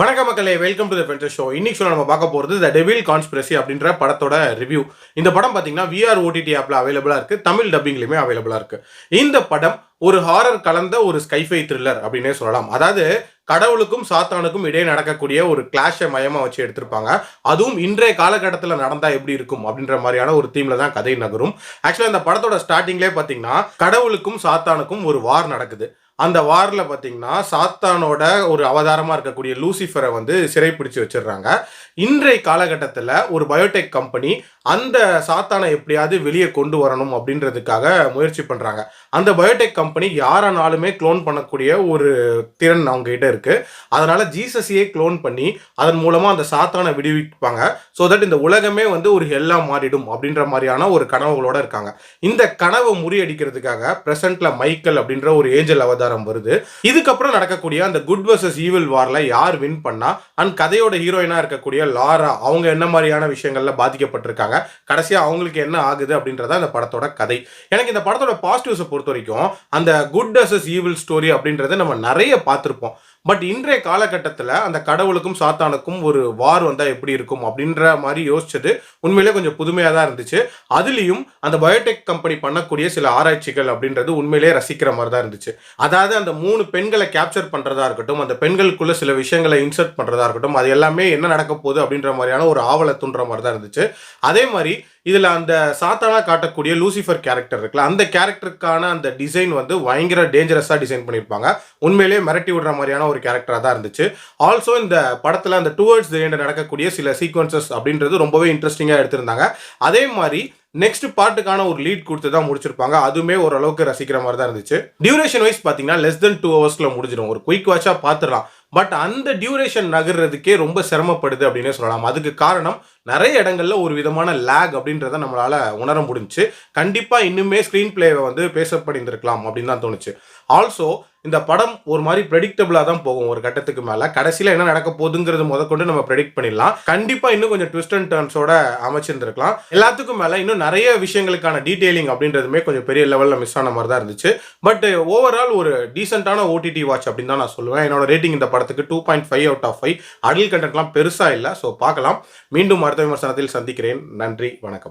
வணக்கம் மக்களே, welcome to the ஃபென்சர் show. இன்னைக்கு ஷோ நம்ம பார்க்க போகிறது த டெவில் கான்ஸ்பிரசி அப்படின்ற படத்தோட ரிவ்யூ. இந்த படம் பார்த்தீங்கன்னா VR OTT ஆப்ல அவைலபிளா இருக்கு, தமிழ் டப்பிங்லையுமே அவைலபிளா இருக்கு. இந்த படம் ஒரு ஹாரர் கலந்த ஒரு ஸ்கைஃபை த்ரில்லர் அப்படின்னே சொல்லலாம். அதாவது கடவுளுக்கும் சாத்தானுக்கும் இடையே நடக்கக்கூடிய ஒரு கிளாஷை மையமா வச்சு எடுத்திருப்பாங்க. அதுவும் இன்றைய காலகட்டத்தில் நடந்தா எப்படி இருக்கும் அப்படின்ற மாதிரியான ஒரு தீம்ல தான் கதை நகரும். ஆக்சுவலா இந்த படத்தோட ஸ்டார்டிங்லேயே பார்த்தீங்கன்னா கடவுளுக்கும் சாத்தானுக்கும் ஒரு வார் நடக்குது. அந்த வாரில் பார்த்தீங்கன்னா சாத்தானோட ஒரு அவதாரமாக இருக்கக்கூடிய லூசிஃபரை வந்து சிறைப்பிடிச்சு வச்சிடுறாங்க. இன்றைய காலகட்டத்தில் ஒரு பயோடெக் கம்பெனி அந்த சாத்தானை எப்படியாவது வெளியே கொண்டு வரணும் அப்படின்றதுக்காக முயற்சி பண்ணுறாங்க. அந்த பயோடெக் கம்பெனி யாரானாலுமே க்ளோன் பண்ணக்கூடிய ஒரு திறன் அவங்க கிட்ட இருக்கு. அதனால ஜீசஸையே க்ளோன் பண்ணி அதன் மூலமாக அந்த சாத்தானை விடுவிப்பாங்க. ஸோ தட் இந்த உலகமே வந்து ஒரு ஹெல்லா மாறிடும் அப்படின்ற மாதிரியான ஒரு கனவுகளோட இருக்காங்க. இந்த கனவை முறியடிக்கிறதுக்காக பிரசன்ட்ல மைக்கேல் அப்படின்ற ஒரு ஏஞ்சல் அவதாரம் வருது. இதுக்கப்புறம் நடக்கக்கூடிய அந்த குட் வர்சஸ் ஈவில் வார்ல யார் வின் பண்ணா அண்ட் கதையோட ஹீரோயினா இருக்கக்கூடிய லாரா அவங்க என்ன மாதிரியான விஷயங்கள்ல பாதிக்கப்பட்டிருக்காங்க, கடைசியா அவங்களுக்கு என்ன ஆகுது அப்படின்றத அந்த படத்தோட கதை. எனக்கு இந்த படத்தோட பாசிட்டிவ்ஸை பொறுத்த வரைக்கும் அந்த குட் வர்சஸ் ஈவில் ஸ்டோரி அப்படின்றத நம்ம நிறைய பார்த்துருப்போம். பட் இன்றைய காலகட்டத்தில் அந்த கடவுளுக்கும் சாத்தானுக்கும் ஒரு வார் வந்தால் எப்படி இருக்கும் அப்படின்ற மாதிரி யோசிச்சது உண்மையிலே கொஞ்சம் புதுமையாக தான் இருந்துச்சு. அதுலேயும் அந்த பயோடெக் கம்பெனி பண்ணக்கூடிய சில ஆராய்ச்சிகள் அப்படின்றது உண்மையிலே ரசிக்கிற மாதிரி தான் இருந்துச்சு. அதாவது அந்த 3 பெண்களை கேப்சர் பண்ணுறதா இருக்கட்டும், அந்த பெண்களுக்குள்ள சில விஷயங்களை இன்சர்ட் பண்ணுறதா இருக்கட்டும், அது எல்லாமே என்ன நடக்க போகுது அப்படின்ற மாதிரியான ஒரு ஆவலை தூண்டுற மாதிரி தான் இருந்துச்சு. அதே மாதிரி இதில் அந்த சாத்தானா காட்டக்கூடிய லூசிஃபர் கேரக்டர் இருக்குல்ல, அந்த கேரக்டருக்கான அந்த டிசைன் வந்து பயங்கர டேஞ்சரஸாக டிசைன் பண்ணியிருப்பாங்க. உண்மையிலேயே மிரட்டி விடுற மாதிரியான ஒரு கேரக்டராக தான் இருந்துச்சு. ஆல்சோ இந்த படத்தில் அந்த டுவர்ட்ஸ் தி எண்ட் நடக்கக்கூடிய சில சீக்வன்சஸ் அப்படின்றது ரொம்பவே இன்ட்ரெஸ்டிங்காக எடுத்திருந்தாங்க. அதே மாதிரி நெக்ஸ்ட் பார்ட்டுக்கான ஒரு லீட் கொடுத்து தான் முடிச்சிருப்பாங்க. அதுவுமே ஓரளவுக்கு ரசிக்கிற மாதிரி தான் இருந்துச்சு. டியூரேஷன் வைஸ் பார்த்தீங்கன்னா லெஸ் தென் 2 ஹவர்ஸ்ல முடிஞ்சிடும். ஒரு குயிக் வாட்சாக பார்த்துடலாம். பட் அந்த டியூரேஷன் நகர்றதுக்கே ரொம்ப சிரமப்படுது அப்படின்னே சொல்லலாம். அதுக்கு காரணம் நிறைய இடங்கள்ல ஒரு விதமான லேக் அப்படின்றத நம்மளால உணர முடிஞ்சுச்சு. கண்டிப்பா இன்னுமே ஸ்கிரீன் பிளேவை வந்து பேசப்படிருக்கலாம் அப்படின்னு தான் தோணுச்சு. ஆல்சோ இந்த படம் ஒரு மாதிரி ப்ரெடிக்டபிளாக தான் போகும் ஒரு கட்டத்துக்கு மேலே. கடைசியில் என்ன நடக்க போகுதுங்கிறது முதற்கொண்டு நம்ம ப்ரெடிக்ட் பண்ணிடலாம். கண்டிப்பாக இன்னும் கொஞ்சம் ட்விஸ்ட் அண்ட் டர்ன்ஸோட அமைச்சிருந்துருக்கலாம். எல்லாத்துக்கும் மேலே இன்னும் நிறைய விஷயங்களுக்கான டீட்டெயிலிங் அப்படின்றதுமே கொஞ்சம் பெரிய லெவலில் மிஸ் ஆன மாதிரி தான் இருந்துச்சு. பட் ஓவரால் ஒரு டீசென்டான OTT வாட்ச் அப்படின்னு தான் நான் சொல்லுவேன். என்னோட ரேட்டிங் இந்த படத்துக்கு 2.5 out of 5. அடல்ட் கண்டென்ட்லாம் பெருசாக இல்லை. ஸோ பார்க்கலாம். மீண்டும் அடுத்த விமர்சனத்தில் சந்திக்கிறேன். நன்றி, வணக்கம்.